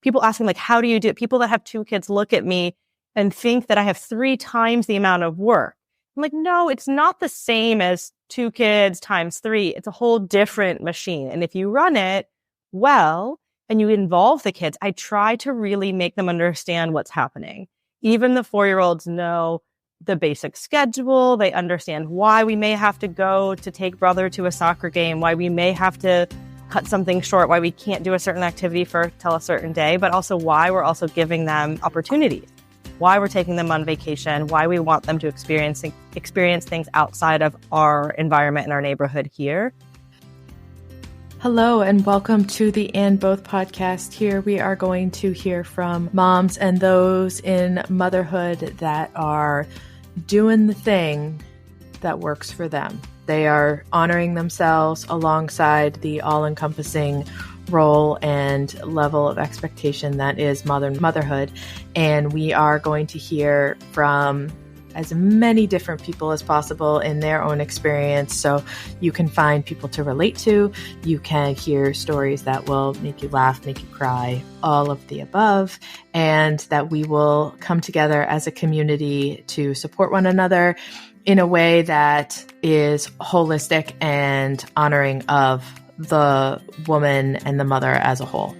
people asking like, how do you do it? People that have 2 kids look at me and think that I have 3 times the amount of work. I'm like, no, it's not the same as 2 kids times 3. It's a whole different machine. And if you run it well and you involve the kids, I try to really make them understand what's happening. Even the 4-year-olds know the basic schedule. They understand why we may have to go to take brother to a soccer game, why we may have to cut something short, why we can't do a certain activity till a certain day, but also why we're also giving them opportunities, why we're taking them on vacation, why we want them to experience things outside of our environment and our neighborhood here. Hello and welcome to the And Both podcast. Here we are going to hear from moms and those in motherhood that are doing the thing that works for them. They are honoring themselves alongside the all-encompassing role and level of expectation that is motherhood. And we are going to hear from as many different people as possible in their own experience. So you can find people to relate to. You can hear stories that will make you laugh, make you cry, all of the above, and that we will come together as a community to support one another in a way that is holistic and honoring of the woman and the mother as a whole.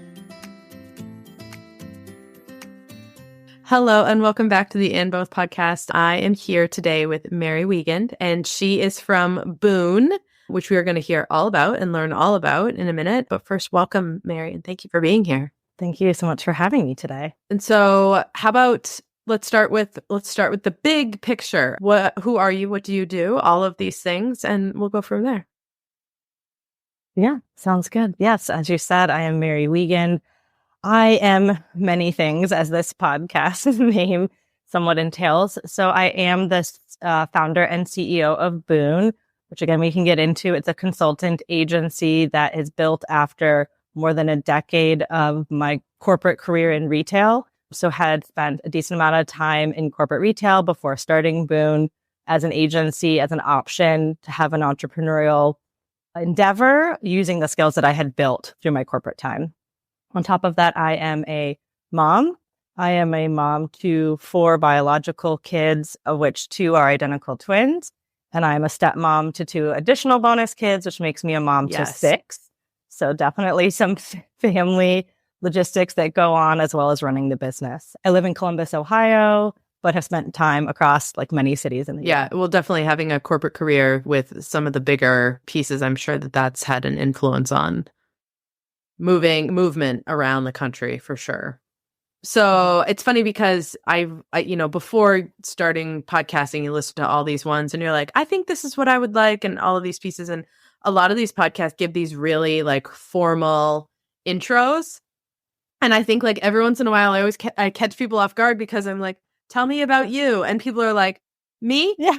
Hello and welcome back to the And Both podcast. I am here today with Mary Wiegand, and she is from Boone, which we are going to hear all about and learn all about in a minute. But first, welcome, Mary, and thank you for being here. Thank you so much for having me today. And so, how about let's start with the big picture. Who are you? What do you do? All of these things, and we'll go from there. Yeah, sounds good. Yes, as you said, I am Mary Wiegand. I am many things, as this podcast name somewhat entails. So I am the founder and CEO of Boone, which again, we can get into. It's a consultant agency that is built after more than a decade of my corporate career in retail. So had spent a decent amount of time in corporate retail before starting Boone as an agency, as an option to have an entrepreneurial endeavor using the skills that I had built through my corporate time. On top of that, I am a mom. I am a mom to 4 biological kids, of which 2 are identical twins. And I'm a stepmom to 2 additional bonus kids, which makes me a mom to 6. So definitely some family logistics that go on, as well as running the business. I live in Columbus, Ohio, but have spent time across like many cities in the US. Yeah, well, definitely having a corporate career with some of the bigger pieces, I'm sure that's had an influence on movement around the country for sure. So it's funny because I before starting podcasting, you listen to all these ones and you're like, I think this is what I would like, and all of these pieces. And a lot of these podcasts give these really like formal intros. And I think like every once in a while, I catch people off guard because I'm like, tell me about you. And people are like, me? Yeah.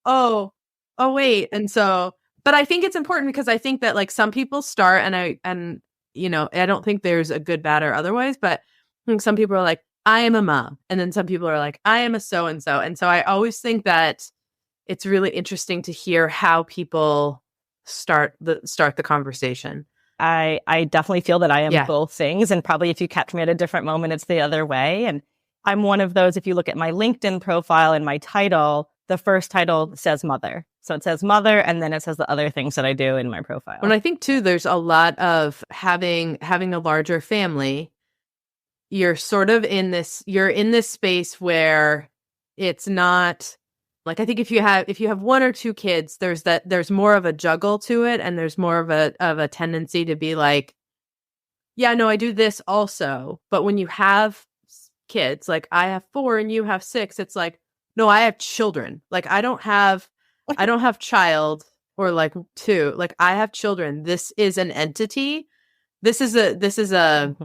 Oh, wait. And so, but I think it's important because I think that like some people start I don't think there's a good, bad, or otherwise, but I think some people are like, I am a mom. And then some people are like, I am a so-and-so. And so I always think that it's really interesting to hear how people start the conversation. I definitely feel that I am both things. And probably if you catch me at a different moment, it's the other way. And I'm one of those, if you look at my LinkedIn profile and my title, the first title says mother. So it says mother, and then it says the other things that I do in my profile. And I think too, there's a lot of having a larger family. You're sort of in this space where it's not like, I think if you have 1 or 2 kids, there's more of a juggle to it, and there's more of a tendency to be like, yeah, no, I do this also. But when you have kids, like I have 4 and you have 6, it's like, no, I have children. Like I don't have child or like 2, like I have children. This is an entity. This is a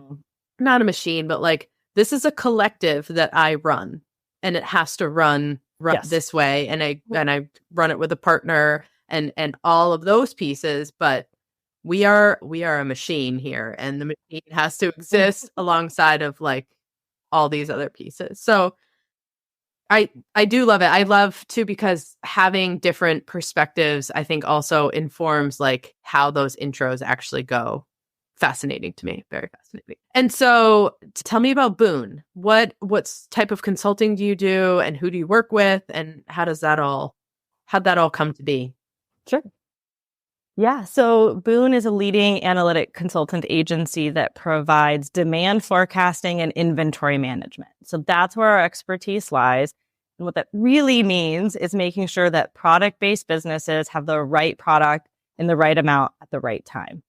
not a machine, but like this is a collective that I run, and it has to run this way. And I run it with a partner and all of those pieces, but we are a machine here, and the machine has to exist alongside of like all these other pieces. So I do love it. I love too, because having different perspectives, I think also informs like how those intros actually go fascinating to me, very fascinating. And so tell me about Boone. What type of consulting do you do, and who do you work with, and how'd that all come to be? Sure. Yeah. So Boone is a leading analytic consultant agency that provides demand forecasting and inventory management. So that's where our expertise lies. And what that really means is making sure that product-based businesses have the right product in the right amount at the right time,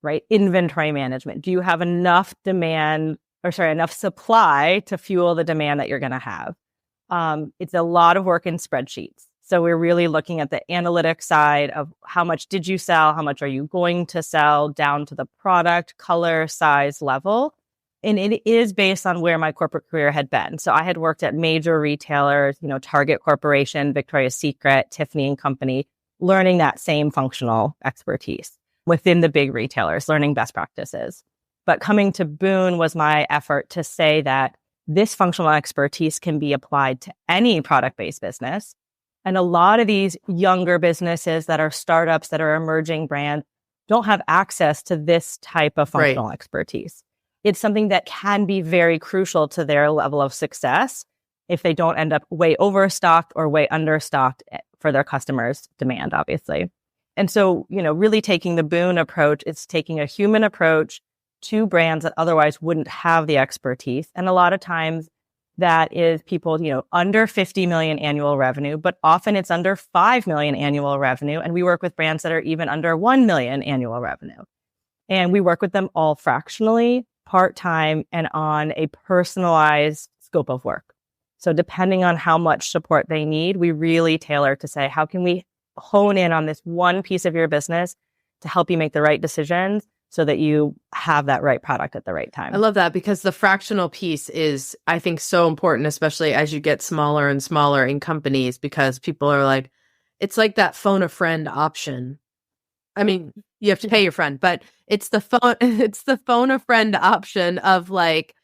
right? Inventory management. Do you have enough enough supply to fuel the demand that you're going to have? It's a lot of work in spreadsheets. So we're really looking at the analytic side of how much did you sell? How much are you going to sell, down to the product, color, size level. And it is based on where my corporate career had been. So I had worked at major retailers, Target Corporation, Victoria's Secret, Tiffany and Company, learning that same functional expertise within the big retailers, learning best practices. But coming to Boone was my effort to say that this functional expertise can be applied to any product-based business. And a lot of these younger businesses that are startups, that are emerging brands, don't have access to this type of functional expertise. It's something that can be very crucial to their level of success if they don't end up way overstocked or way understocked for their customers' demand, obviously. And so, really taking the Boone approach, it's taking a human approach to brands that otherwise wouldn't have the expertise. And a lot of times that is people, under 50 million annual revenue, but often it's under 5 million annual revenue. And we work with brands that are even under 1 million annual revenue. And we work with them all fractionally, part-time, and on a personalized scope of work. So depending on how much support they need, we really tailor to say, how can we hone in on this one piece of your business to help you make the right decisions so that you have that right product at the right time. I love that, because the fractional piece is, I think, so important, especially as you get smaller and smaller in companies, because people are like, it's like that phone a friend option. I mean, you have to pay your friend, but it's the phone a friend option of like,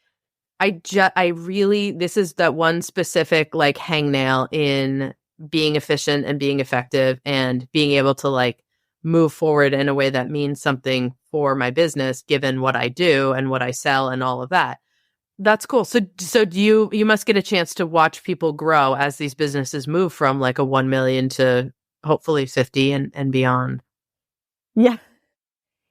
this is that one specific like hangnail in being efficient and being effective and being able to like move forward in a way that means something for my business, given what I do and what I sell and all of that. That's cool. So do you must get a chance to watch people grow as these businesses move from like a 1 million to hopefully 50 and beyond. Yeah.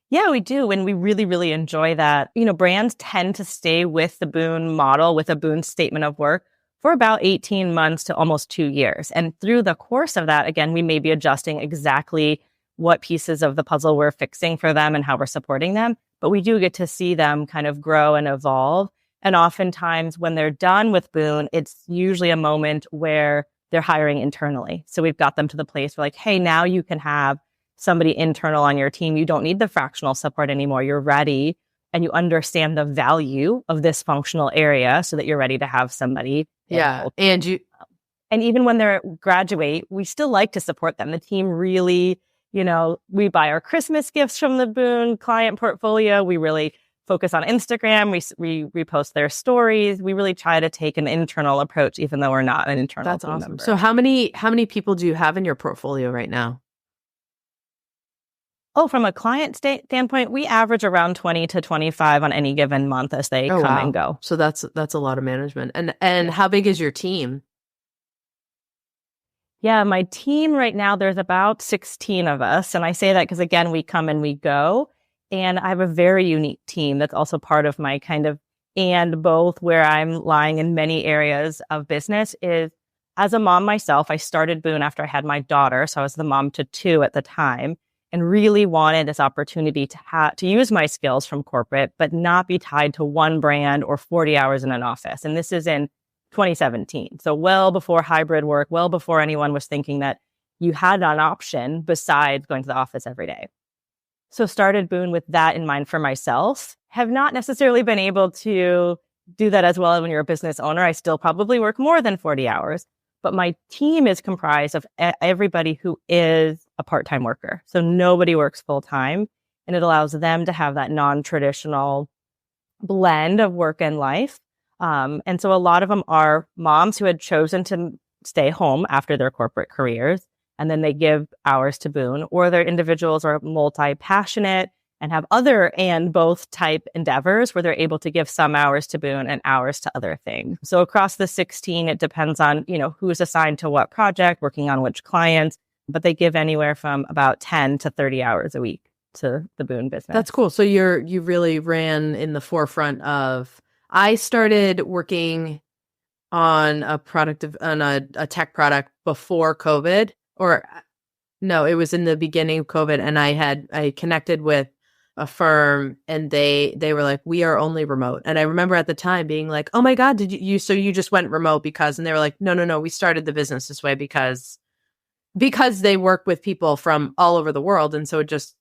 Yeah, we do. And we really, really enjoy that. Brands tend to stay with the Boone model, with a Boone statement of work for about 18 months to almost 2 years. And through the course of that, again, we may be adjusting exactly what pieces of the puzzle we're fixing for them and how we're supporting them. But we do get to see them kind of grow and evolve. And oftentimes when they're done with Boone, it's usually a moment where they're hiring internally. So we've got them to the place where like, hey, now you can have somebody internal on your team. You don't need the fractional support anymore. You're ready and you understand the value of this functional area so that you're ready to have somebody. Yeah. And even when they graduate, we still like to support them. The team really, we buy our Christmas gifts from the Boone client portfolio. We really focus on Instagram. We repost their stories. We really try to take an internal approach, even though we're not an internal That's team awesome. member. So how many people do you have in your portfolio right now? Oh, from a client standpoint, we average around 20 to 25 on any given month as they come and go. So that's a lot of management. And how big is your team? Yeah, my team right now, there's about 16 of us. And I say that because, again, we come and we go. And I have a very unique team that's also part of my kind of, and both where I'm lying in many areas of business is, as a mom myself, I started Boone after I had my daughter. So I was the mom to 2 at the time, and really wanted this opportunity to use my skills from corporate, but not be tied to one brand or 40 hours in an office. And this is in 2017. So well before hybrid work, well before anyone was thinking that you had an option besides going to the office every day. So started Boone with that in mind for myself. Have not necessarily been able to do that as well when you're a business owner. I still probably work more than 40 hours. But my team is comprised of everybody who is a part-time worker. So nobody works full-time, and it allows them to have that non-traditional blend of work and life. And so a lot of them are moms who had chosen to stay home after their corporate careers, and then they give hours to Boone, or they're individuals who are multi-passionate and have other and both type endeavors where they're able to give some hours to Boone and hours to other things. So across the 16, it depends on, who's assigned to what project, working on which clients, but they give anywhere from about 10 to 30 hours a week to the Boone business. That's cool. So you really ran in the forefront of, I started working on a tech product before COVID, or no, it was in the beginning of COVID. And I connected with a firm and they were like, we are only remote. And I remember at the time being like, oh my God, so you just went remote because, and they were like, no, we started the business this way because they work with people from all over the world. And so it just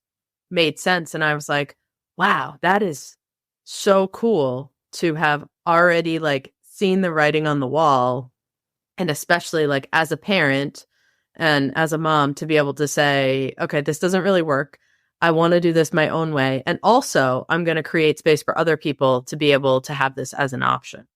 made sense. And I was like, wow, that is so cool to have already like seen the writing on the wall. And especially like as a parent and as a mom to be able to say, okay, this doesn't really work. I want to do this my own way. And also I'm going to create space for other people to be able to have this as an option.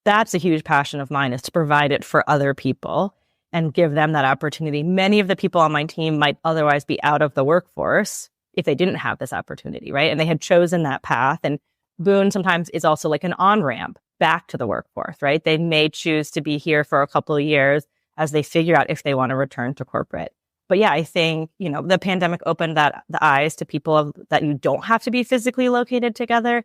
That's a huge passion of mine, is to provide it for other people and give them that opportunity. Many of the people on my team might otherwise be out of the workforce if they didn't have this opportunity, right? And they had chosen that path. And Boone sometimes is also like an on-ramp back to the workforce, right? They may choose to be here for a couple of years as they figure out if they want to return to corporate. But yeah, I think, the pandemic opened the eyes to people that you don't have to be physically located together.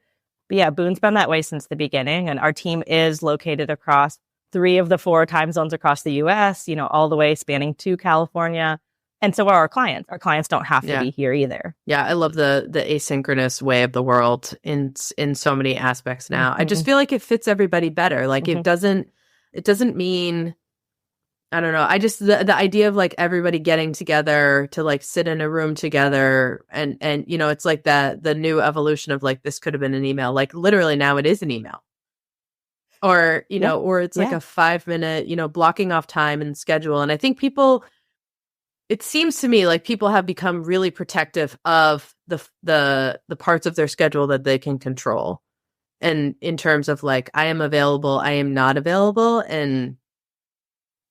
But yeah, Boone's been that way since the beginning. And our team is located across 3 of the 4 time zones across the US, all the way spanning to California. And so are our clients. Our clients don't have to be here either. Yeah, I love the asynchronous way of the world in so many aspects now. I just feel like it fits everybody better. Like it doesn't mean, I don't know. I just, the idea of like everybody getting together to like sit in a room together and it's like the new evolution of like, this could have been an email. Like literally now it is an email. Or, or it's like a 5-minute, blocking off time and schedule. And I think it seems to me like people have become really protective of the parts of their schedule that they can control. And in terms of like, I am available, I am not available. And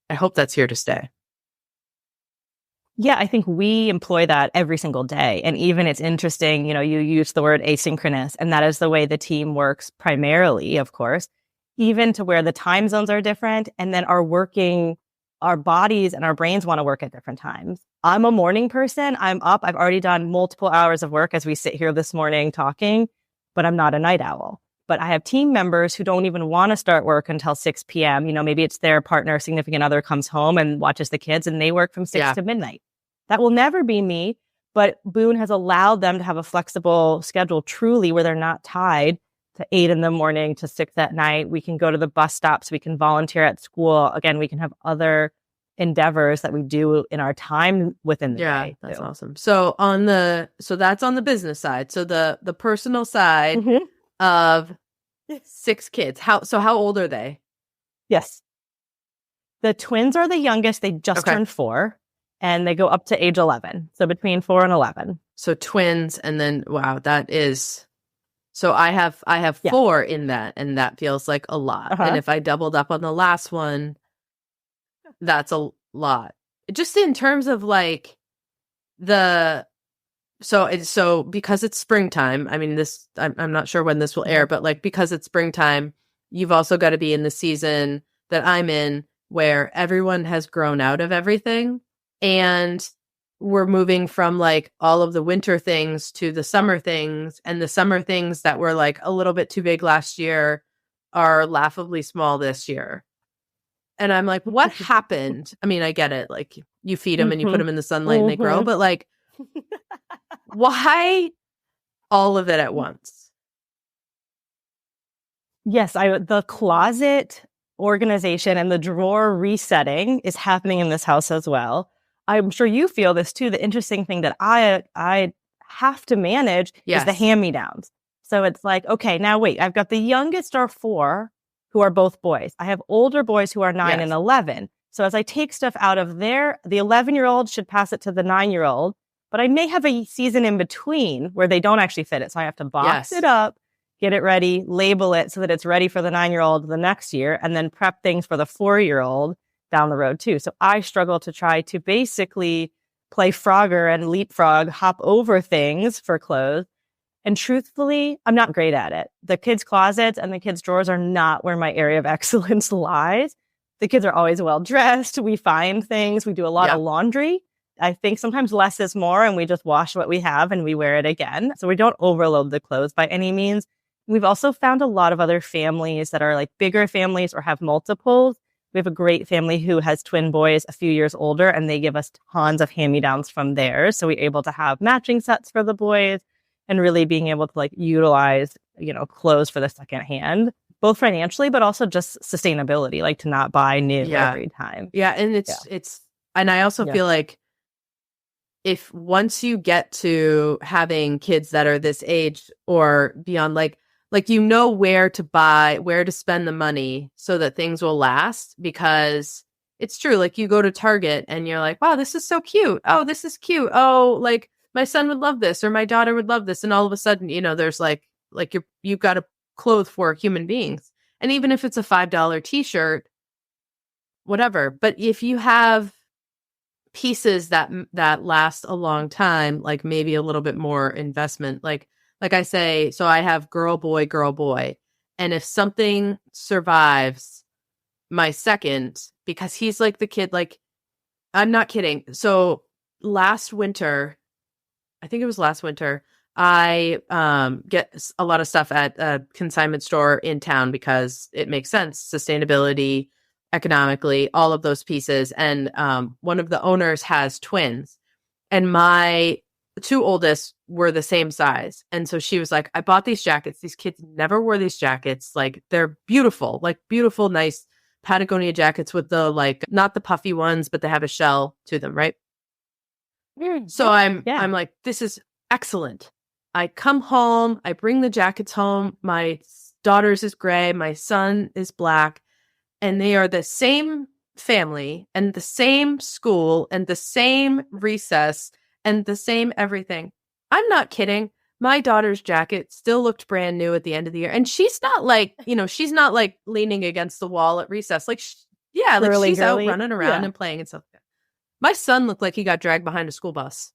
I hope that's here to stay. Yeah, I think we employ that every single day. And even it's interesting, you use the word asynchronous, and that is the way the team works primarily, of course, even to where the time zones are different. And then our bodies and our brains want to work at different times. I'm a morning person. I'm up. I've already done multiple hours of work as we sit here this morning talking, but I'm not a night owl. But I have team members who don't even want to start work until 6 p.m. Maybe it's their partner, significant other comes home and watches the kids and they work from 6 to midnight. That will never be me. But Boone has allowed them to have a flexible schedule truly where they're not tied to 8 in the morning to 6 at night. We can go to the bus stops. We can volunteer at school. Again, we can have other endeavors that we do in our time within the day. Yeah, that's awesome. So that's on the business side. So the personal side of 6 kids. How old are they? Yes. The twins are the youngest. They just turned 4 and they go up to age 11. So between 4 and 11. So twins. And then, wow, that is, so I have 4 in that, and that feels like a lot. And if I doubled up on the last one, that's a lot. Just in terms of like so because it's springtime, I mean, I'm not sure when this will air, but like, because it's springtime, you've also got to be in the season that I'm in where everyone has grown out of everything. And we're moving from like all of the winter things to the summer things, and the summer things that were like a little bit too big last year are laughably small this year. And I'm like, what happened? I mean, I get it. Like you feed them and you put them in the sunlight and they grow, but like, why all of it at once? Yes, the closet organization and the drawer resetting is happening in this house as well. I'm sure you feel this too. The interesting thing that I have to manage is the hand-me-downs. So it's like, okay, now wait, I've got the youngest are 4 who are both boys. I have older boys who are 9 and 11. So as I take stuff out of there, the 11-year-old should pass it to the 9-year-old, but I may have a season in between where they don't actually fit it. So I have to box it up, get it ready, label it so that it's ready for the 9-year-old the next year, and then prep things for the 4-year-old down the road too. So I struggle to try to basically play Frogger and leapfrog, hop over things for clothes. And truthfully, I'm not great at it. The kids' closets and the kids' drawers are not where my area of excellence lies. The kids are always well dressed. We find things. We do a lot of laundry. I think sometimes less is more, and we just wash what we have and we wear it again. So we don't overload the clothes by any means. We've also found a lot of other families that are like bigger families or have multiples. We have a great family who has twin boys a few years older, and they give us tons of hand-me-downs from theirs. So we're able to have matching sets for the boys and really being able to like utilize, clothes for the second hand, both financially, but also just sustainability, like to not buy new every time. Yeah. And it's, and I also feel like if once you get to having kids that are this age or beyond, like where to buy, where to spend the money so that things will last, because it's true. Like you go to Target and you're like, wow, this is so cute. Oh, this is cute. Oh, like my son would love this or my daughter would love this. And all of a sudden, there's like you've got to clothe for human beings. And even if it's a $5 t-shirt, whatever. But if you have pieces that last a long time, like maybe a little bit more investment, like I say, so I have girl, boy. And if something survives my second, because he's like the kid, like, I'm not kidding. So last winter, I think it was last winter, I get a lot of stuff at a consignment store in town because it makes sense. Sustainability, economically, all of those pieces. And one of the owners has twins. And my two oldest were the same size. And so she was like, I bought these jackets. These kids never wore these jackets. Like, they're beautiful, nice Patagonia jackets with the, like, not the puffy ones, but they have a shell to them, right? So I'm like, this is excellent. I come home, I bring the jackets home. My daughter's is gray, my son is black, and they are the same family and the same school and the same recess and the same everything. I'm not kidding. My daughter's jacket still looked brand new at the end of the year. And she's not like, she's not like leaning against the wall at recess. Like, she's out running around and playing and stuff. My son looked like he got dragged behind a school bus.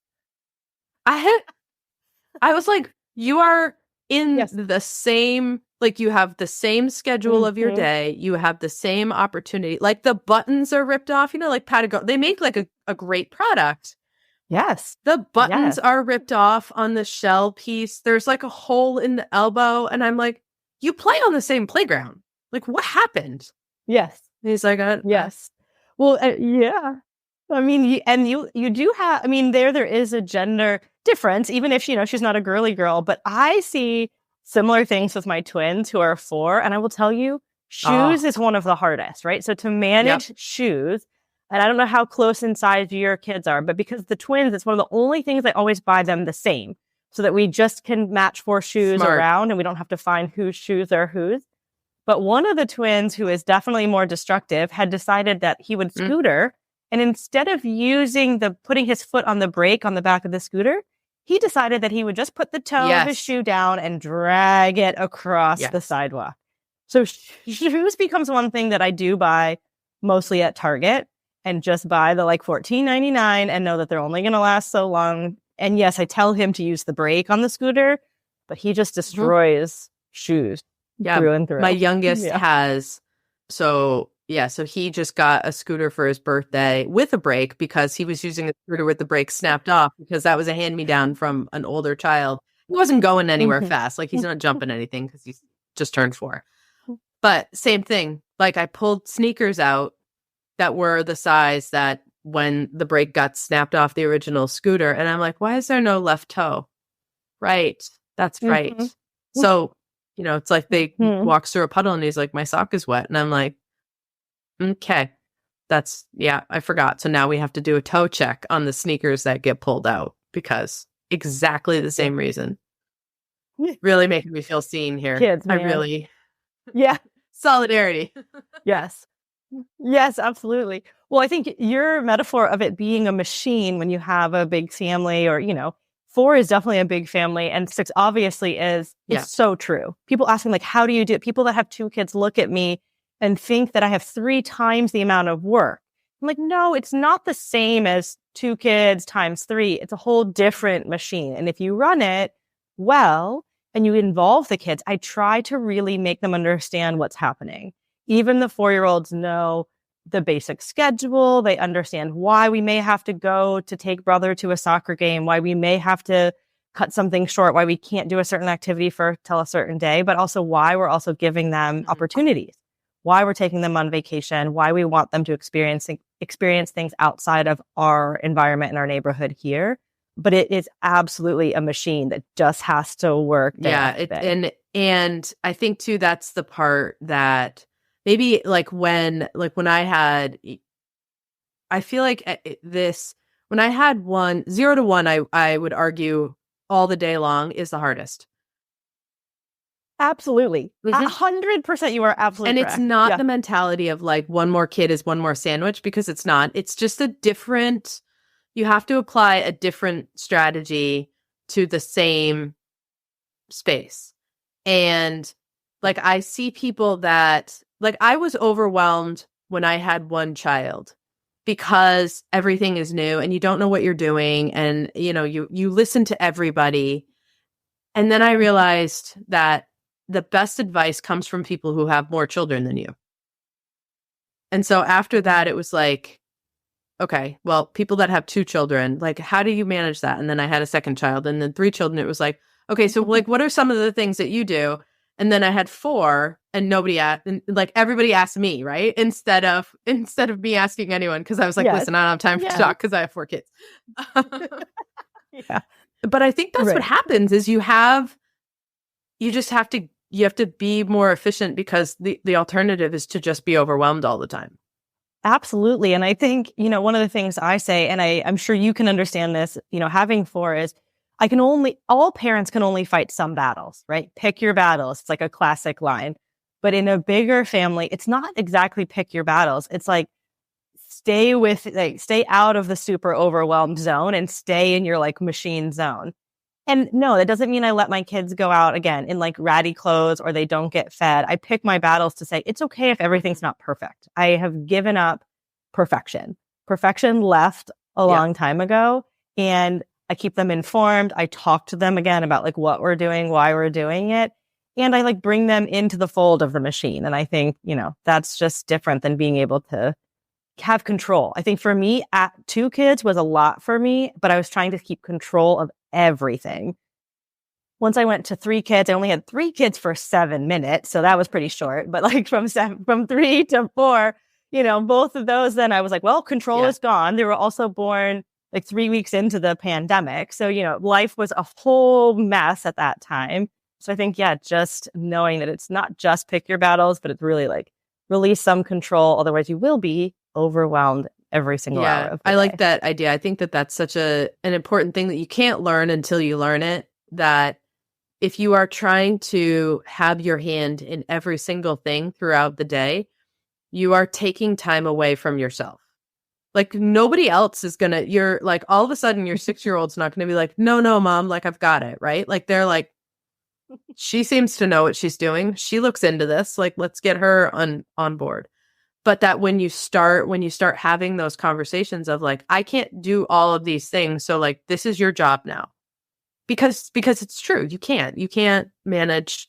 I was like, you are in the same, like, you have the same schedule of your day. You have the same opportunity. Like, the buttons are ripped off, like Patagonia. They make like a great product. Yes. The buttons are ripped off on the shell piece. There's like a hole in the elbow. And I'm like, you play on the same playground. Like, what happened? Yes. And he's like, yes. Well, yeah. I mean, you do have, I mean, there is a gender difference, even if, she's not a girly girl, but I see similar things with my twins who are 4. And I will tell you, shoes is one of the hardest, right? So to manage shoes, and I don't know how close in size your kids are, but because the twins, it's one of the only things I always buy them the same so that we just can match 4 shoes around and we don't have to find whose shoes are whose. But one of the twins, who is definitely more destructive, had decided that he would scooter. And instead of putting his foot on the brake on the back of the scooter, he decided that he would just put the toe of his shoe down and drag it across the sidewalk. So shoes becomes one thing that I do buy mostly at Target and just buy the like $14.99 and know that they're only going to last so long. And yes, I tell him to use the brake on the scooter, but he just destroys shoes through and through. My youngest has, so he just got a scooter for his birthday with a brake because he was using a scooter with the brake snapped off because that was a hand-me-down from an older child. He wasn't going anywhere fast. Like, he's not jumping anything because he's just turned 4. But same thing. Like, I pulled sneakers out that were the size that when the brake got snapped off the original scooter. And I'm like, why is there no left toe? Right. That's right. So, it's like they walks through a puddle and he's like, my sock is wet. And I'm like, okay, that's, I forgot. So now we have to do a toe check on the sneakers that get pulled out because exactly the same reason. Really making me feel seen here. Kids, man. I really, solidarity. Yes, absolutely. Well, I think your metaphor of it being a machine when you have a big family or, 4 is definitely a big family and 6 obviously is. It's so true. People ask me, like, how do you do it? People that have 2 kids look at me and think that I have 3 times the amount of work. I'm like, no, it's not the same as 2 kids times 3. It's a whole different machine. And if you run it well and you involve the kids, I try to really make them understand what's happening. Even the 4-year-olds know the basic schedule. They understand why we may have to go to take brother to a soccer game, why we may have to cut something short, why we can't do a certain activity for till a certain day, but also why we're also giving them opportunities, why we're taking them on vacation, why we want them to experience things outside of our environment and our neighborhood here. But it is absolutely a machine that just has to work. And I think too, that's the part that maybe when I had, I feel like when I had 0 to 1, I would argue all the day long is the hardest. Absolutely. 100% you are absolutely correct. And it's not the mentality of one more kid is one more sandwich, because it's not. It's just you have to apply a different strategy to the same space. And I see people that I was overwhelmed when I had one child, because everything is new and you don't know what you're doing. And, you listen to everybody. And then I realized that the best advice comes from people who have more children than you. And so after that, it was okay, well, people that have 2 children, how do you manage that? And then I had a second child, and then 3 children. It was okay, so what are some of the things that you do? And then I had 4, and nobody asked, and everybody asked me, right? Instead of me asking anyone, because I was listen, I don't have time for talk because I have 4 kids. Yeah. But I think that's what happens is you have to be more efficient, because the alternative is to just be overwhelmed all the time. Absolutely. And I think, one of the things I say, and I'm sure you can understand this, having 4 is all parents can only fight some battles, right? Pick your battles. It's a classic line. But in a bigger family, it's not exactly pick your battles. It's stay out of the super overwhelmed zone and stay in your machine zone. And no, that doesn't mean I let my kids go out again in ratty clothes or they don't get fed. I pick my battles to say, it's okay if everything's not perfect. I have given up perfection. Perfection left a long time ago. And I keep them informed. I talk to them again about what we're doing, why we're doing it. And I bring them into the fold of the machine. And I think, that's just different than being able to have control. I think for me, 2 kids was a lot for me, but I was trying to keep control of everything. Once I went to 3 kids, I only had 3 kids for 7 minutes. So that was pretty short. But from 3 to 4, both of those, then I was well, control is gone. They were also born 3 weeks into the pandemic. So, life was a whole mess at that time. So I think, just knowing that it's not just pick your battles, but it's really release some control. Otherwise you will be overwhelmed every single hour of the day. I like that idea. I think that that's such an important thing that you can't learn until you learn it, that if you are trying to have your hand in every single thing throughout the day, you are taking time away from yourself. Nobody else is gonna, you're all of a sudden your 6-year-old's not gonna be no, mom, I've got it, right? They're she seems to know what she's doing. She looks into this, let's get her on board. But that when you start having those conversations of I can't do all of these things, so this is your job now, because it's true. You can't manage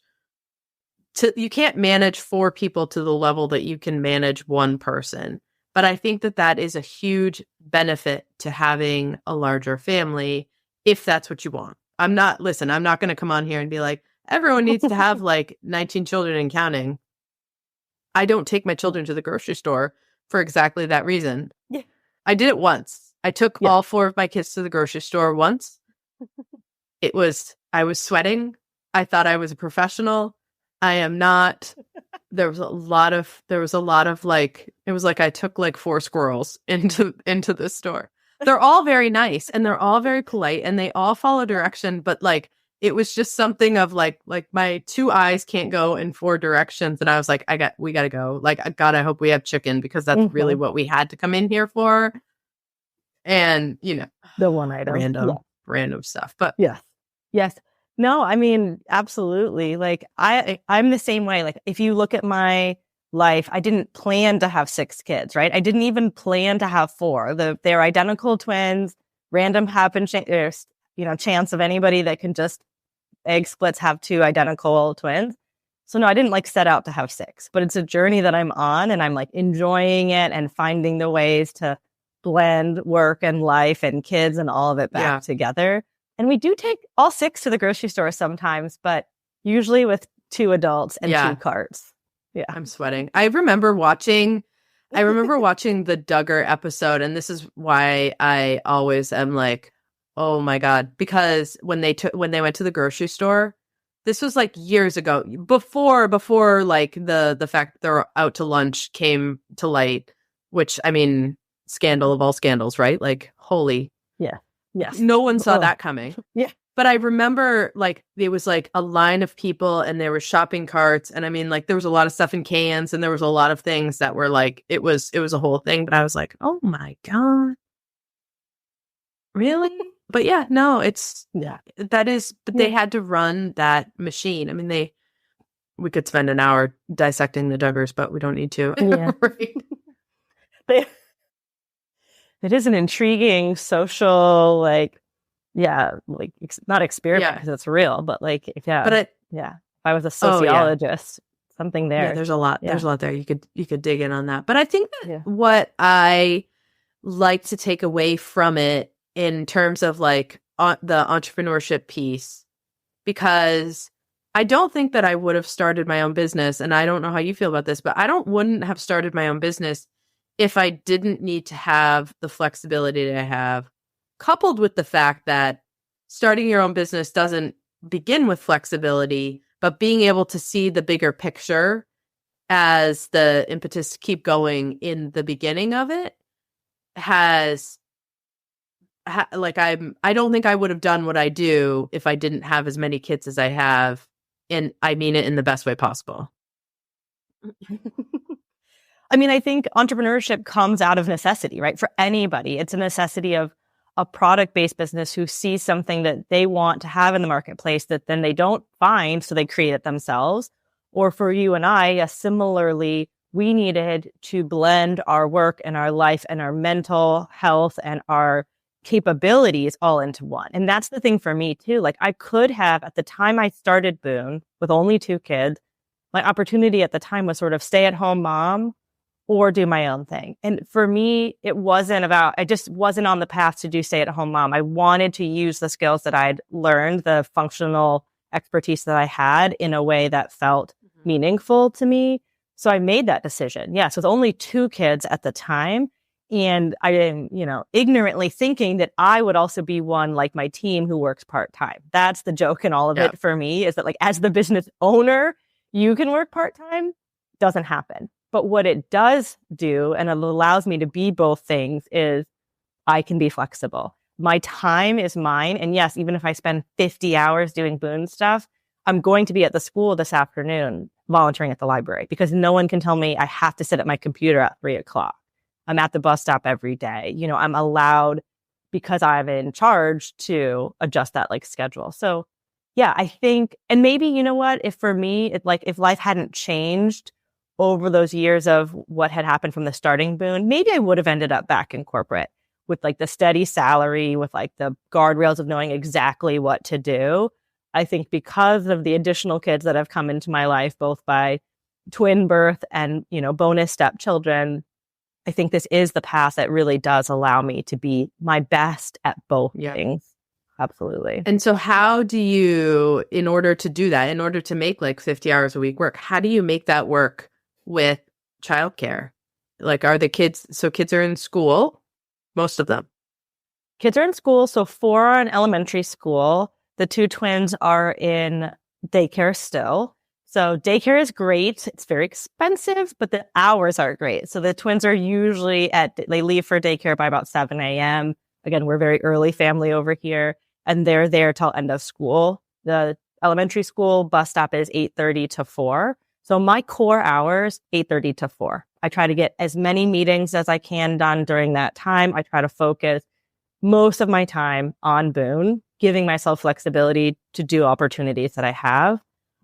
4 people to the level that you can manage one person. But I think that is a huge benefit to having a larger family, if that's what you want. I'm not going to come on here and be everyone needs to have 19 children and counting. I don't take my children to the grocery store for exactly that reason. Yeah. I did it once. I took all 4 of my kids to the grocery store once. I was sweating. I thought I was a professional. I am not. There was a lot of it was I took 4 squirrels into the store. They're all very nice and they're all very polite and they all follow direction, but it was just something of my 2 eyes can't go in 4 directions. And I was we got to go. God, I hope we have chicken, because that's really what we had to come in here for. And, the one item, random stuff. But yes. No, I mean, absolutely. I'm the same way. If you look at my life. I didn't plan to have 6 kids, right? I didn't even plan to have 4. They're identical twins, random there's, chance of anybody that can just egg splits have 2 identical twins. So no, I didn't like set out to have 6, but it's a journey that I'm on, and I'm like enjoying it and finding the ways to blend work and life and kids and all of it back together. And we do take all 6 to the grocery store sometimes, but usually with 2 adults and 2 carts. Yeah. I'm sweating. I remember watching the Duggar episode, and this is why I always am like, oh my God, because when they went to the grocery store, this was like years ago, before like the fact that they're out to lunch came to light, which, I mean, scandal of all scandals, right? Like, holy. Yeah. Yes. No one saw that coming. Yeah. But I remember, like, there was like a line of people and there were shopping carts. And I mean, like, there was a lot of stuff in cans and there was a lot of things that were like, it was a whole thing. But I was like, oh my God. Really? But yeah, no, they had to run that machine. I mean, we could spend an hour dissecting the Duggars, but we don't need to. Yeah. Right? It is an intriguing social, like, not experiment because it's real, but like, if I was a sociologist, something there. Yeah, there's a lot there. You could dig in on that. But I think that what I like to take away from it in terms of like the entrepreneurship piece, because I don't think that I would have started my own business, and I don't know how you feel about this, but wouldn't have started my own business if I didn't need to have the flexibility that I have, coupled with the fact that starting your own business doesn't begin with flexibility, but being able to see the bigger picture as the impetus to keep going in the beginning of it has, like, I don't think I would have done what I do if I didn't have as many kids as I have, and I mean it in the best way possible. I mean, I think entrepreneurship comes out of necessity, right? For anybody, it's a necessity of a product-based business who sees something that they want to have in the marketplace that then they don't find, so they create it themselves. Or for you and I, similarly, we needed to blend our work and our life and our mental health and our capabilities all into one. And that's the thing for me too. Like, I could have, at the time I started Boone with only 2 kids, my opportunity at the time was sort of stay-at-home mom or do my own thing. And for me, I just wasn't on the path to do stay-at-home mom. I wanted to use the skills that I'd learned, the functional expertise that I had, in a way that felt meaningful to me. So I made that decision. Yes, with only 2 kids at the time. And I am, ignorantly thinking that I would also be one like my team who works part-time. That's the joke in all of it for me, is that, like, as the business owner, you can work part-time. Doesn't happen. But what it does do, and it allows me to be both things, is I can be flexible. My time is mine. And yes, even if I spend 50 hours doing Boone stuff, I'm going to be at the school this afternoon volunteering at the library, because no one can tell me I have to sit at my computer at 3:00. I'm at the bus stop every day. I'm allowed, because I'm in charge, to adjust that schedule. So yeah, I think, and maybe, you know what, if for me, if life hadn't changed over those years of what had happened from the starting Boone, maybe I would have ended up back in corporate with the steady salary, with the guardrails of knowing exactly what to do. I think because of the additional kids that have come into my life, both by twin birth and, bonus stepchildren, I think this is the path that really does allow me to be my best at both things. Absolutely. And so how do you, in order to do that, in order to make 50 hours a week work, how do you make that work with childcare? Are the kids are in school, most of them? Kids are in school. So 4 are in elementary school. The 2 twins are in daycare still. So daycare is great. It's very expensive, but the hours are great. So the twins are usually they leave for daycare by about 7 a.m. Again, we're a very early family over here, and they're there till end of school. The elementary school bus stop is 8:30 to 4. So my core hours, 8:30 to 4. I try to get as many meetings as I can done during that time. I try to focus most of my time on Boone, giving myself flexibility to do opportunities that I have.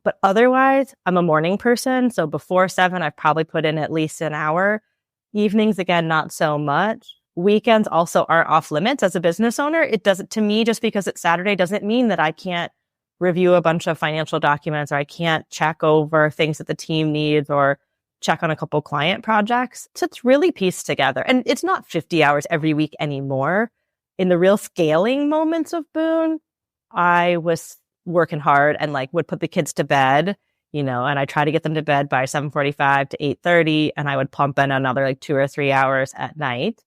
But otherwise, I'm a morning person. So before 7, I've probably put in at least an hour. Evenings, again, not so much. Weekends also aren't off limits as a business owner. It doesn't, to me, just because it's Saturday doesn't mean that I can't review a bunch of financial documents or I can't check over things that the team needs or check on a couple client projects. So it's really pieced together. And it's not 50 hours every week anymore. In the real scaling moments of Boone, I was working hard and like would put the kids to bed, and I try to get them to bed by 7:45 to 8:30, and I would pump in another like 2 or 3 hours at night.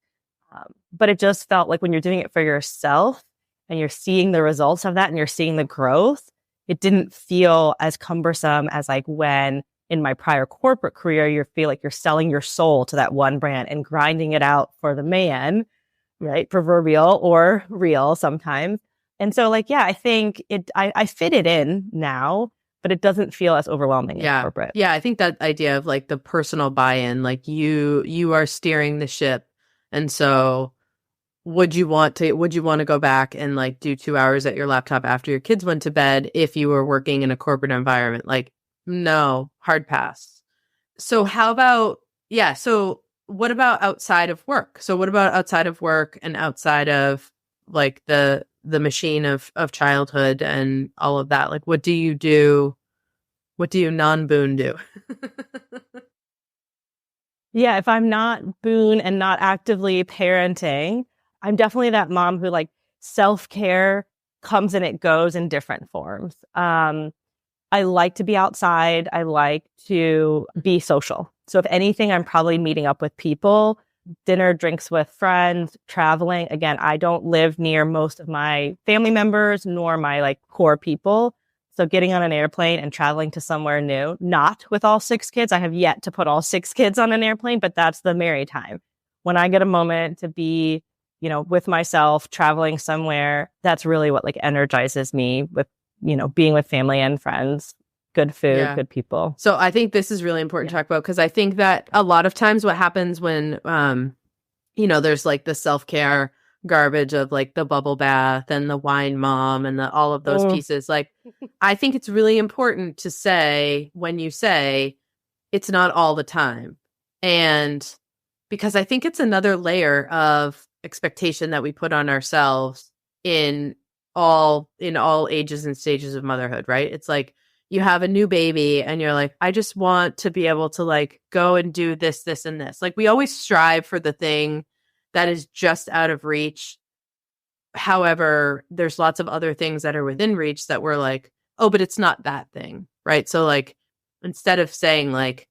But it just felt like when you're doing it for yourself and you're seeing the results of that and you're seeing the growth, it didn't feel as cumbersome as like when in my prior corporate career, you feel like you're selling your soul to that one brand and grinding it out for the man, right? Proverbial or real sometimes. And so like, yeah, I think I fit it in now, but it doesn't feel as overwhelming as corporate. Yeah. I think that idea of like the personal buy-in, like you are steering the ship. And so would you want to go back and like do 2 hours at your laptop after your kids went to bed if you were working in a corporate environment? Like, no, hard pass. So how about, so what about outside of work? So what about outside of work and outside of like the machine of childhood and all of that? Like, what do you do? What do you non-Boone do? Yeah, if I'm not Boone and not actively parenting, I'm definitely that mom who like self-care comes and it goes in different forms. I like to be outside. I like to be social. So if anything, I'm probably meeting up with people, dinner, drinks with friends, traveling. Again, I don't live near most of my family members nor my like core people. So getting on an airplane and traveling to somewhere new, not with all 6 kids. I have yet to put all 6 kids on an airplane, but that's the Mary time. When I get a moment to be, with myself, traveling somewhere, that's really what like energizes me with, being with family and friends, good food, good people. So I think this is really important to talk about because I think that a lot of times what happens when, there's like the self-care garbage of like the bubble bath and the wine mom and all of those pieces. Like, I think it's really important to say when you say it's not all the time. And because I think it's another layer of expectation that we put on ourselves in all ages and stages of motherhood, right? It's like you have a new baby and you're like, I just want to be able to like go and do this, this, and this. Like we always strive for the thing that is just out of reach. However, there's lots of other things that are within reach that we're like, oh, but it's not that thing, right? So like, instead of saying like,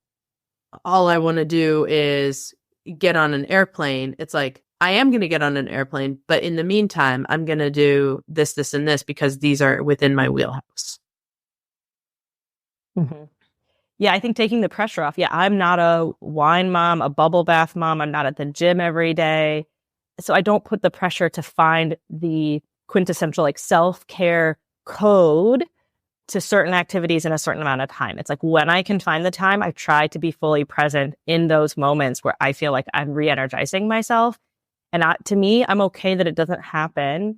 all I want to do is get on an airplane, it's like, I am going to get on an airplane, but in the meantime, I'm going to do this, this, and this because these are within my wheelhouse. Mm-hmm. Yeah, I think taking the pressure off. Yeah, I'm not a wine mom, a bubble bath mom. I'm not at the gym every day. So I don't put the pressure to find the quintessential like self-care code to certain activities in a certain amount of time. It's like when I can find the time, I try to be fully present in those moments where I feel like I'm re-energizing myself. And to me, I'm okay that it doesn't happen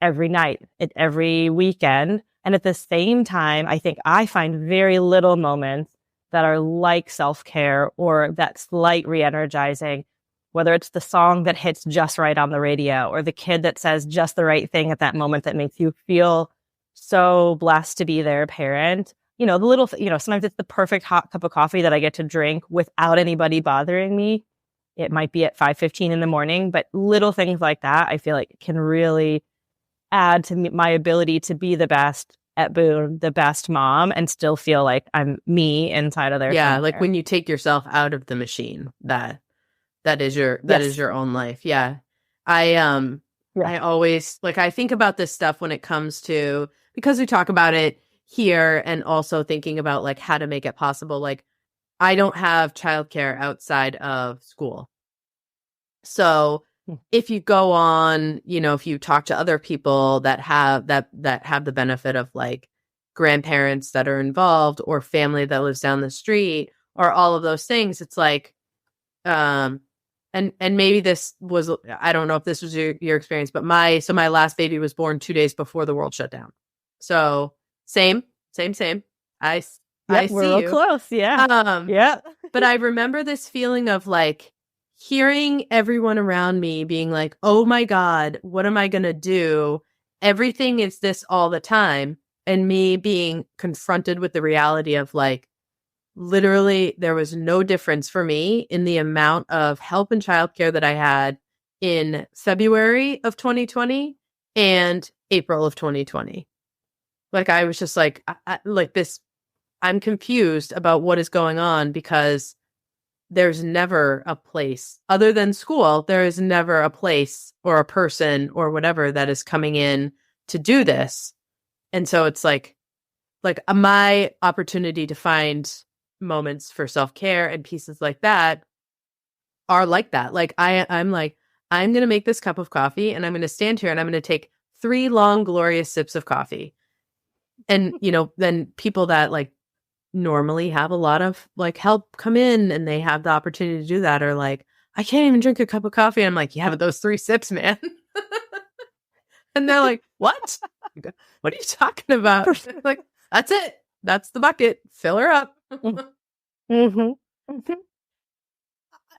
every night, every weekend. And at the same time, I think I find very little moments that are like self-care or that slight re-energizing, whether it's the song that hits just right on the radio or the kid that says just the right thing at that moment that makes you feel so blessed to be their parent. The little, sometimes it's the perfect hot cup of coffee that I get to drink without anybody bothering me. It might be at 5:15 in the morning, but little things like that, I feel like can really add to my ability to be the best at Boone, the best mom, and still feel like I'm me inside of there. Yeah, like when you take yourself out of the machine, that is your own life. Yeah. I always like, I think about this stuff when it comes to, because we talk about it here and also thinking about like how to make it possible. Like I don't have childcare outside of school. So if you go on, if you talk to other people that have the benefit of like grandparents that are involved or family that lives down the street or all of those things, it's like, and maybe this was, I don't know if this was your experience, but my last baby was born 2 days before the world shut down. So same. I Yep, we're see real you. close. Yeah. Um, Yeah. but I remember this feeling of like hearing everyone around me being like, oh my God, what am I going to do? Everything is this all the time. And me being confronted with the reality of like, literally, there was no difference for me in the amount of help and childcare that I had in February of 2020 and April of 2020. Like, I was just like, like this, I'm confused about what is going on because there's never a place other than school. There is never a place or a person or whatever that is coming in to do this. And so it's like my opportunity to find moments for self-care and pieces like that are like that. Like I'm like, I'm going to make this cup of coffee and I'm going to stand here and I'm going to take 3 long, glorious sips of coffee. And, then people that like normally have a lot of like help come in and they have the opportunity to do that are like, I can't even drink a cup of coffee. And I'm like, yeah, but those 3 sips, man. And they're like, what? What are you talking about? Like, that's it. That's the bucket. Fill her up. Mm-hmm. Mm-hmm.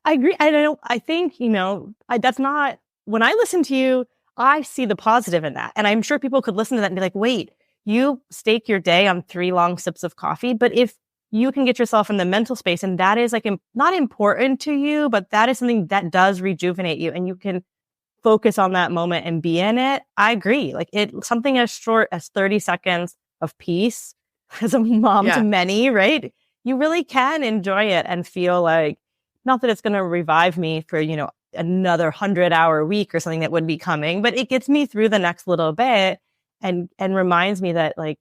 I agree. I think, that's not, when I listen to you, I see the positive in that. And I'm sure people could listen to that and be like, wait, you stake your day on 3 long sips of coffee. But if you can get yourself in the mental space and that is like not important to you, but that is something that does rejuvenate you and you can focus on that moment and be in it. I agree. Like something as short as 30 seconds of peace as a mom to many, right? You really can enjoy it and feel like, not that it's going to revive me for, another 100-hour week or something that would be coming, but it gets me through the next little bit and reminds me that like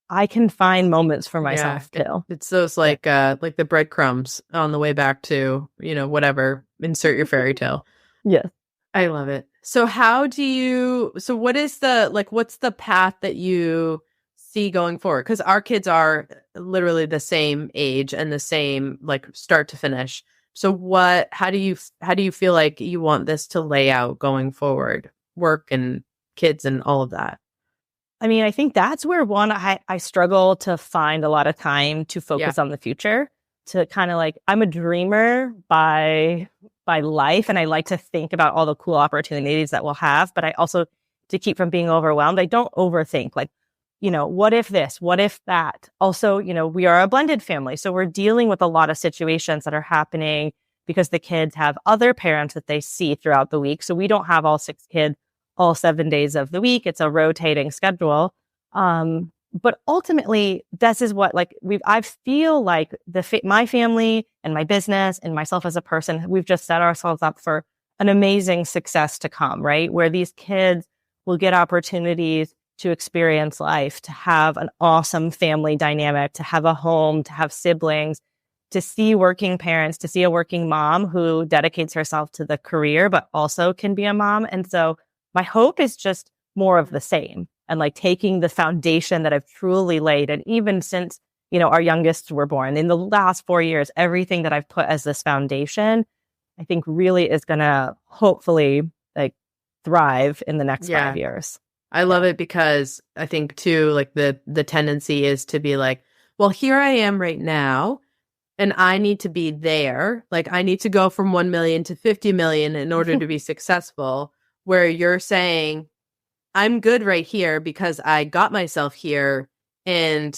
I can find moments for myself too. It's those like the breadcrumbs on the way back to, whatever, insert your fairy tale. Yes. I love it. So what's the path that you see going forward? Because our kids are literally the same age and the same like start to finish. So how do you feel like you want this to lay out going forward? Work and kids and all of that. I mean, I think that's where I struggle to find a lot of time to focus on the future, to kind of like, I'm a dreamer by life. And I like to think about all the cool opportunities that we'll have, but I also, to keep from being overwhelmed, I don't overthink like, what if this, what if that? Also, we are a blended family. So we're dealing with a lot of situations that are happening because the kids have other parents that they see throughout the week. So we don't have all 6 kids all 7 days of the week. It's a rotating schedule. But ultimately, this is what I feel like my family and my business and myself as a person, we've just set ourselves up for an amazing success to come, right? Where these kids will get opportunities to experience life, to have an awesome family dynamic, to have a home, to have siblings, to see working parents, to see a working mom who dedicates herself to the career, but also can be a mom. And so my hope is just more of the same and like taking the foundation that I've truly laid. And even since, our youngest were born in the last 4 years, everything that I've put as this foundation, I think really is going to hopefully like thrive in the next 5 years. I love it because I think too, like the tendency is to be like, well, here I am right now and I need to be there. Like I need to go from 1 million to 50 million in order to be successful, where you're saying, I'm good right here because I got myself here and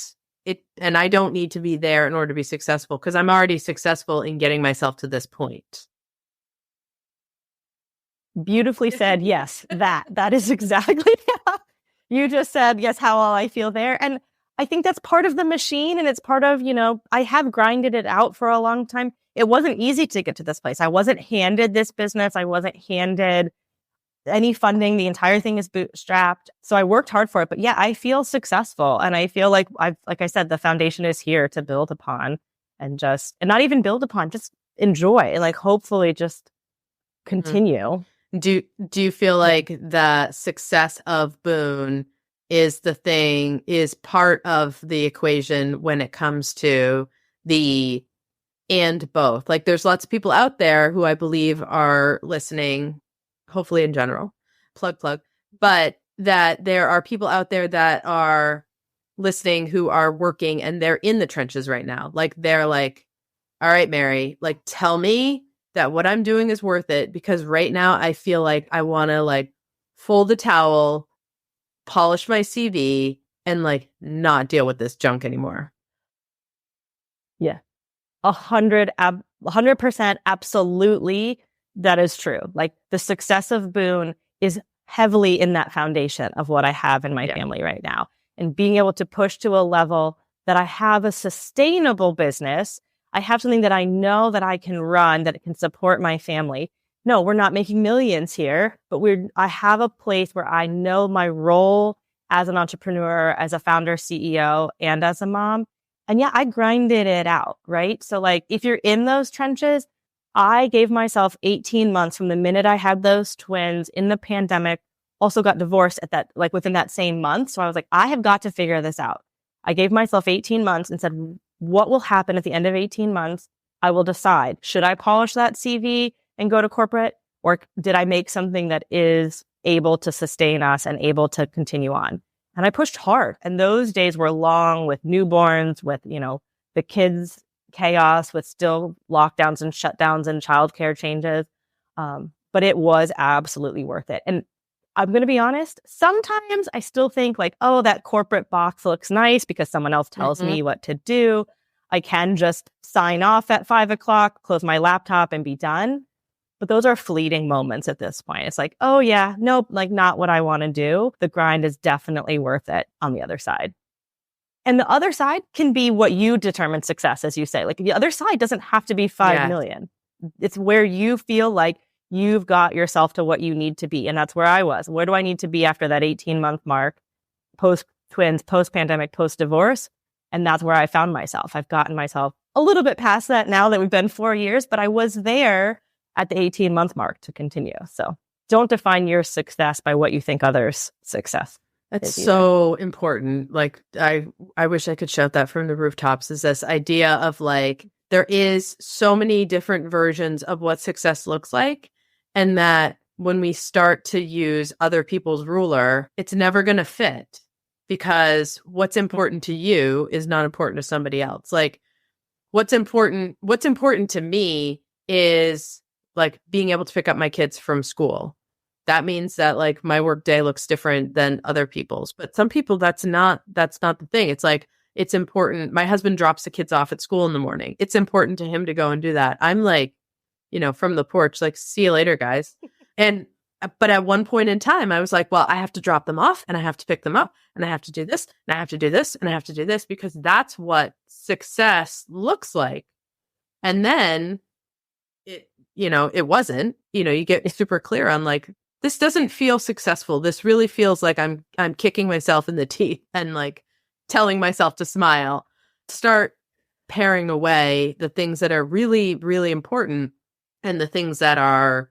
I don't need to be there in order to be successful because I'm already successful in getting myself to this point. Beautifully said. Yes, that is exactly you just said. Yes, how all I feel there. And I think that's part of the machine. And it's part of, I have grinded it out for a long time. It wasn't easy to get to this place. I wasn't handed this business. I wasn't handed any funding. The entire thing is bootstrapped. So I worked hard for it. But yeah, I feel successful. And I feel like like I said, the foundation is here to build upon and not even build upon, just enjoy, like hopefully just continue. Do you feel like the success of Boone is part of the equation when it comes to the and both? Like there's lots of people out there who I believe are listening, hopefully in general, plug, but that there are people out there that are listening who are working and they're in the trenches right now. Like, they're like, all right, Mary, like, tell me that what I'm doing is worth it, because right now I feel like I want to like fold the towel, polish my CV, and like not deal with this junk anymore. Yeah. 100% absolutely, that is true. Like, the success of Boone is heavily in that foundation of what I have in my family right now, and being able to push to a level that I have a sustainable business. I have something that I know that I can run, that can support my family. No, we're not making millions here, but I have a place where I know my role as an entrepreneur, as a founder, CEO, and as a mom. And yeah, I grinded it out, right? So like, if you're in those trenches, I gave myself 18 months from the minute I had those twins in the pandemic, also got divorced at that, like within that same month. So I was like, I have got to figure this out. I gave myself 18 months and said, what will happen at the end of 18 months? I will decide. Should I polish that CV and go to corporate? Or did I make something that is able to sustain us and able to continue on? And I pushed hard. And those days were long, with newborns, with, the kids' chaos, with still lockdowns and shutdowns and childcare changes. But it was absolutely worth it. And I'm going to be honest, sometimes I still think like, oh, that corporate box looks nice because someone else tells me what to do. I can just sign off at 5 o'clock, close my laptop, and be done. But those are fleeting moments at this point. It's like, oh yeah, nope, like not what I want to do. The grind is definitely worth it on the other side. And the other side can be what you determine success, as you say. Like, the other side doesn't have to be 5 million. It's where you feel like you've got yourself to what you need to be. And that's where I was. Where do I need to be after that 18-month mark, post twins, post pandemic, post divorce? And that's where I found myself. I've gotten myself a little bit past that now that we've been 4 years, but I was there at the 18-month mark to continue. So don't define your success by what you think others' success. That's so important. Like, I wish I could shout that from the rooftops, is this idea of like, there is so many different versions of what success looks like. And that when we start to use other people's ruler, it's never going to fit, because what's important to you is not important to somebody else. Like, what's important to me is like being able to pick up my kids from school. That means that like my work day looks different than other people's. But some people, that's not the thing. It's like, it's important. My husband drops the kids off at school in the morning. It's important to him to go and do that. I'm like, from the porch, like, see you later, guys. But at one point in time, I was like, well, I have to drop them off, and I have to pick them up, and I have to do this, and I have to do this, and I have to do this, because that's what success looks like. And then it wasn't, you get super clear on like, this doesn't feel successful. This really feels like I'm kicking myself in the teeth and like telling myself to smile. Start paring away the things that are really, really important, and the things that are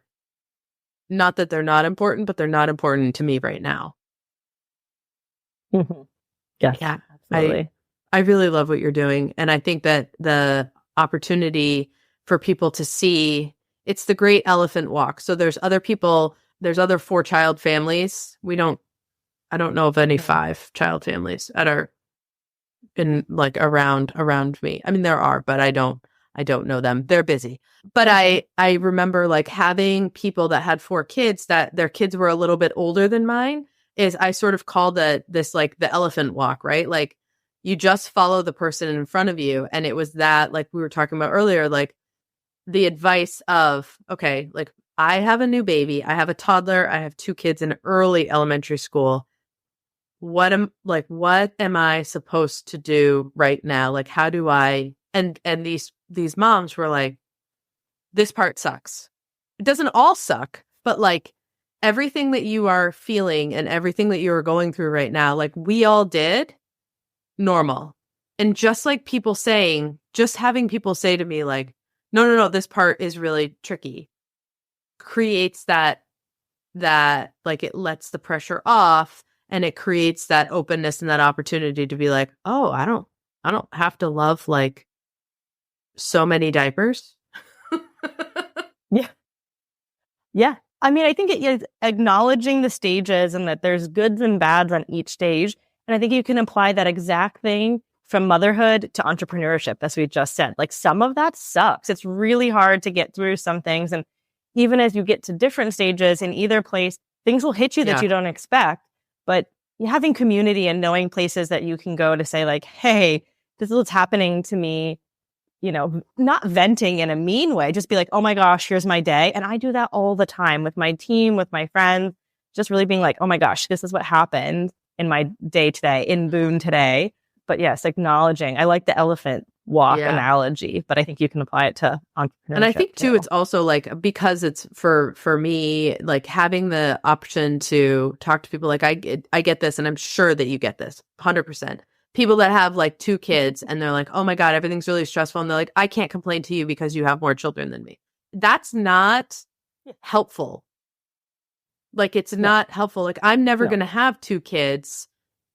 not that they're not important, but they're not important to me right now. Mm-hmm. Yes, yeah, absolutely. I really love what you're doing. And I think that the opportunity for people to see, it's the great elephant walk. So there's other 4-child families. I don't know of any 5-child families that are in like around me. I mean, there are, but I don't know them. They're busy. But I remember like having people that had 4 kids, that their kids were a little bit older than mine. Is I sort of called this like the elephant walk, right? Like, you just follow the person in front of you. And it was that, like we were talking about earlier, like the advice of, okay, like, I have a new baby, I have a toddler, I have 2 kids in early elementary school. What am I supposed to do right now? Like, how do I, and these moms were like, this part sucks. It doesn't all suck, but like everything that you are feeling and everything that you are going through right now, like we all did, normal. And just like having people say to me like, no, this part is really tricky, creates that like, it lets the pressure off, and it creates that openness and that opportunity to be like, oh, I don't have to love like so many diapers. Yeah. I mean, I think it is acknowledging the stages, and that there's goods and bads on each stage, And I think you can apply that exact thing from motherhood to entrepreneurship, as we just said. Like some of that sucks. It's really hard to get through some things. And even as you get to different stages in either place, things will hit you that you don't expect. But having community and knowing places that you can go to say like, hey, this is what's happening to me, not venting in a mean way, just be like, oh my gosh, here's my day. And I do that all the time with my team, with my friends, just really being like, oh my gosh, this is what happened in my day today, in Boone today. But yes, acknowledging. I like the elephant walk analogy, but I think you can apply it to entrepreneurship. And I think too, it's also like, because it's for me, like having the option to talk to people like I get this, and I'm sure that you get this 100%. People that have like 2 kids and they're like, oh my God, everything's really stressful. And they're like, I can't complain to you because you have more children than me. That's not helpful. Like, it's not helpful. Like, I'm never going to have 2 kids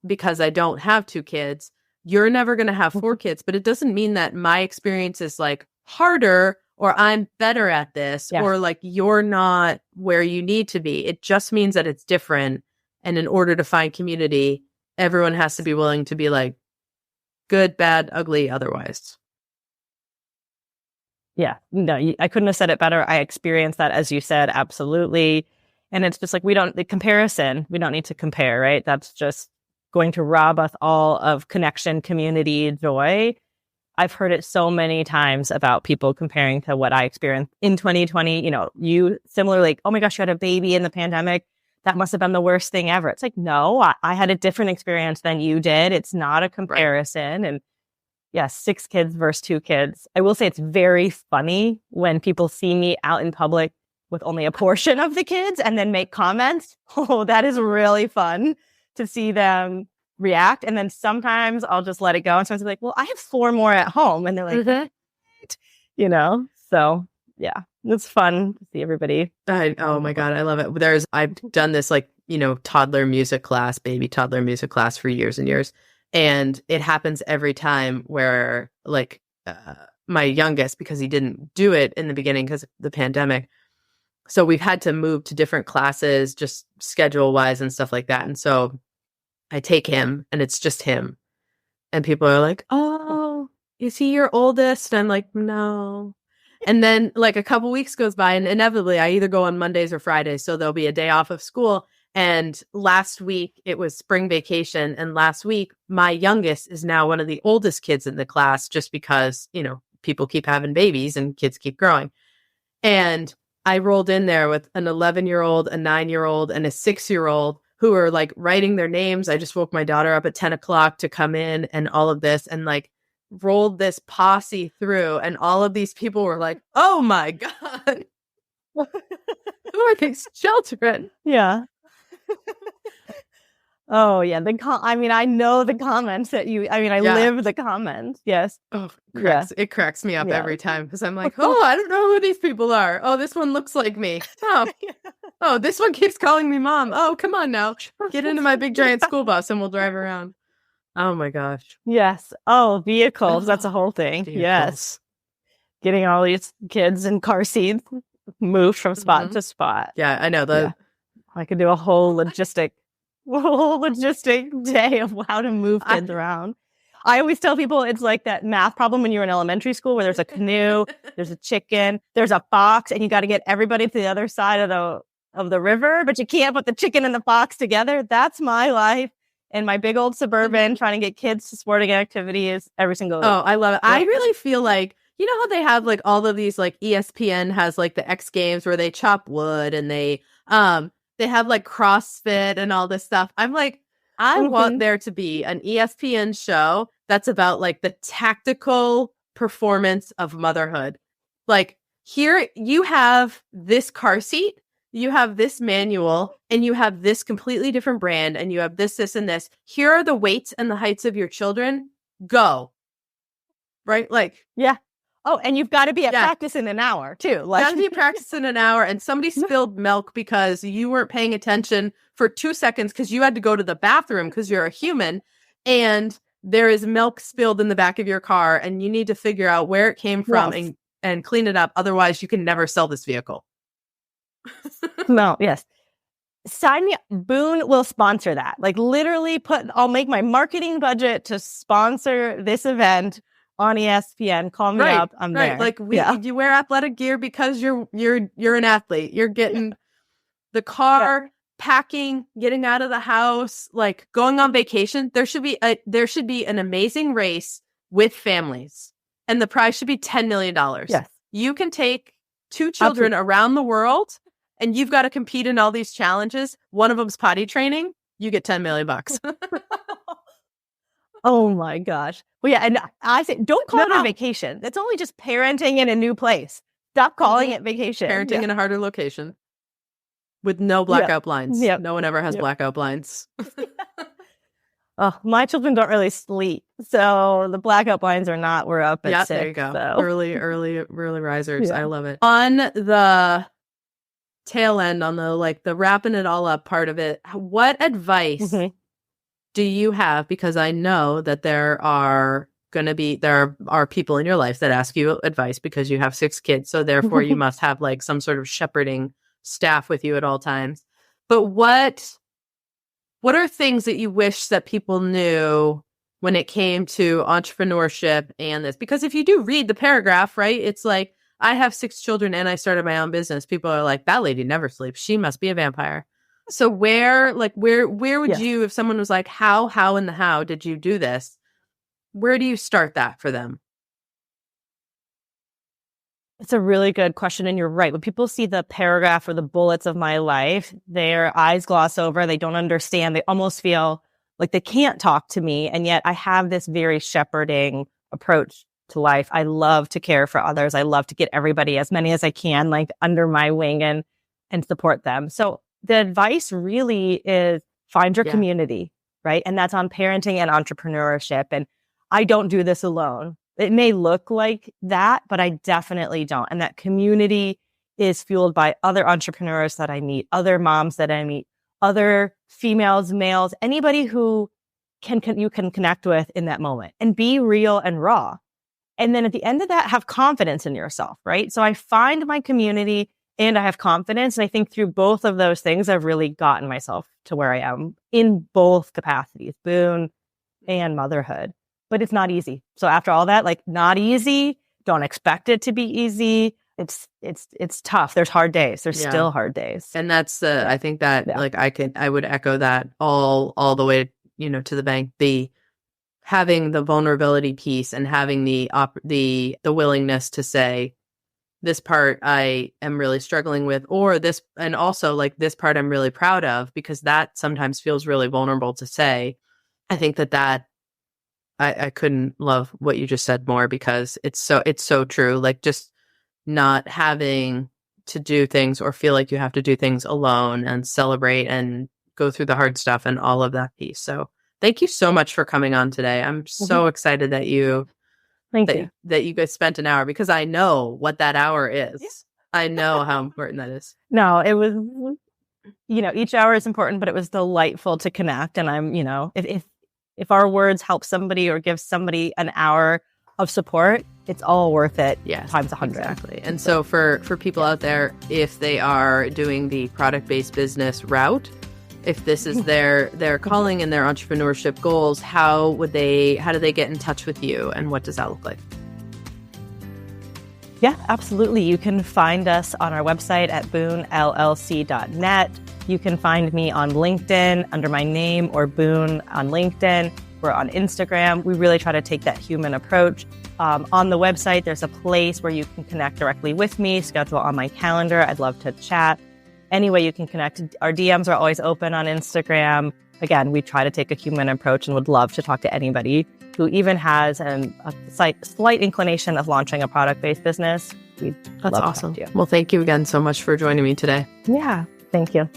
because I don't have 2 kids. You're never going to have 4 kids, but it doesn't mean that my experience is like harder or I'm better at this or like you're not where you need to be. It just means that it's different. And in order to find community, everyone has to be willing to be like good, bad, ugly, otherwise. Yeah, no, I couldn't have said it better. I experienced that, as you said, absolutely. And it's just like, we don't need to compare, right? That's just going to rob us all of connection, community, joy. I've heard it so many times about people comparing to what I experienced in 2020. You similarly, oh my gosh, you had a baby in the pandemic. That must have been the worst thing ever. It's like, no, I had a different experience than you did. It's not a comparison. Right. And yes, 6 kids versus 2 kids. I will say it's very funny when people see me out in public with only a portion of the kids and then make comments. Oh, that is really fun to see them react. And then sometimes I'll just let it go. And someone's like, well, I have 4 more at home. And they're like, so yeah, it's fun to see everybody. Oh my God, I love it. I've done this like, toddler music class, baby toddler music class for years and years. And it happens every time where like my youngest, because he didn't do it in the beginning because of the pandemic. So we've had to move to different classes, just schedule wise and stuff like that. And so I take him and it's just him. And people are like, oh, is he your oldest? And I'm like, no. And then like a couple weeks goes by and inevitably I either go on Mondays or Fridays. So there'll be a day off of school. And last week it was spring vacation. And last week, my youngest is now one of the oldest kids in the class just because, people keep having babies and kids keep growing. And I rolled in there with an 11-year-old, a 9-year-old, and a 6-year-old who are like writing their names. I just woke my daughter up at 10 o'clock to come in and all of this and like rolled this posse through. And all of these people were like, oh my God, who are these children? Yeah. Oh yeah, I know the comments that I live the comments. Yes. Oh, it cracks me up every time because I'm like, oh, I don't know who these people are. Oh, this one looks like me. Oh, this one keeps calling me mom. Oh, come on now, get into my big giant school bus and we'll drive around. Oh my gosh. Yes. Oh, vehicles. That's a whole thing. Vehicles. Yes. Getting all these kids in car seats moved from spot to spot. Yeah, I know I could do a whole logistic day of how to move kids around. I always tell people it's like that math problem when you're in elementary school where there's a canoe, there's a chicken, there's a fox, and you got to get everybody to the other side of the river, but you can't put the chicken and the fox together. That's my life. And my big old Suburban trying to get kids to sporting activities every single week. Oh, I love it. I really feel like, you know how they have like all of these, like ESPN has like the X Games where they chop wood and they have like CrossFit and all this stuff. I'm like, I want there to be an ESPN show that's about like the tactical performance of motherhood. Like, here you have this car seat, you have this manual, and you have this completely different brand, and you have this, and this. Here are the weights and the heights of your children. Go. Right? Like, yeah. Oh, and you've got to be at practice in an hour, too. Like, got to be at practice in an hour, and somebody spilled milk because you weren't paying attention for 2 seconds because you had to go to the bathroom because you're a human, and there is milk spilled in the back of your car, and you need to figure out where it came from and clean it up. Otherwise, you can never sell this vehicle. No, yes. Sign me up. Boone will sponsor that. Like literally I'll make my marketing budget to sponsor this event on ESPN. Call me up. I'm there. Like you wear athletic gear because you're an athlete. You're getting the car, packing, getting out of the house, like going on vacation. There should be an amazing race with families, and the prize should be $10 million. Yes. You can take 2 children around the world, and you've got to compete in all these challenges. One of them's potty training. You get $10 million. Oh my gosh. Well, yeah. And I say, don't call it a vacation. It's only just parenting in a new place. Stop calling it vacation. Parenting in a harder location with no blackout blinds. Yep. No one ever has blackout blinds. Oh, my children don't really sleep. So the blackout blinds are not, we're up at 6. There you go. So. Early risers. I love it. On the tail end, on the wrapping it all up part of it, what advice do you have? Because I know that there are people in your life that ask you advice because you have 6 kids. So therefore you must have like some sort of shepherding staff with you at all times. But what are things that you wish that people knew when it came to entrepreneurship and this? Because if you do read the paragraph, right, it's like, I have 6 children and I started my own business. People are like, that lady never sleeps. She must be a vampire. So where would you, if someone was like, how did you do this? Where do you start that for them? It's a really good question. And you're right. When people see the paragraph or the bullets of my life, their eyes gloss over. They don't understand. They almost feel like they can't talk to me. And yet I have this very shepherding approach to life. I love to care for others. I love to get everybody, as many as I can, like under my wing and support them. So the advice really is find your community, right? And that's on parenting and entrepreneurship. And I don't do this alone. It may look like that, but I definitely don't. And that community is fueled by other entrepreneurs that I meet, other moms that I meet, other females, males, anybody who you can connect with in that moment and be real and raw. And then at the end of that, have confidence in yourself, right? So I find my community and I have confidence. And I think through both of those things, I've really gotten myself to where I am in both capacities, Boone and motherhood. But it's not easy. So after all that, like not easy, don't expect it to be easy. It's tough. There's hard days. There's still hard days. And that's I think that like I would echo that all the way, to the bank. The having the vulnerability piece and having the willingness to say, this part I am really struggling with, or this, and also like this part I'm really proud of, because that sometimes feels really vulnerable to say. I think that I couldn't love what you just said more, because it's so true. Like just not having to do things or feel like you have to do things alone and celebrate and go through the hard stuff and all of that piece. So thank you so much for coming on today. I'm so excited that you guys spent an hour, because I know what that hour is. Yeah. I know how important that is. No, it was, each hour is important, but it was delightful to connect. And I'm, if our words help somebody or give somebody an hour of support, it's all worth it. Times 100. Exactly. And so for people out there, if they are doing the product-based business route, if this is their calling and their entrepreneurship goals, how do they get in touch with you, and what does that look like? Yeah, absolutely. You can find us on our website at boonellc.net. You can find me on LinkedIn under my name, or Boone on LinkedIn. We're on Instagram. We really try to take that human approach. On the website, there's a place where you can connect directly with me, schedule on my calendar. I'd love to chat. Any way you can connect. Our DMs are always open on Instagram. Again, we try to take a human approach and would love to talk to anybody who even has a slight inclination of launching a product-based business. That's awesome. Well, thank you again so much for joining me today. Yeah, thank you.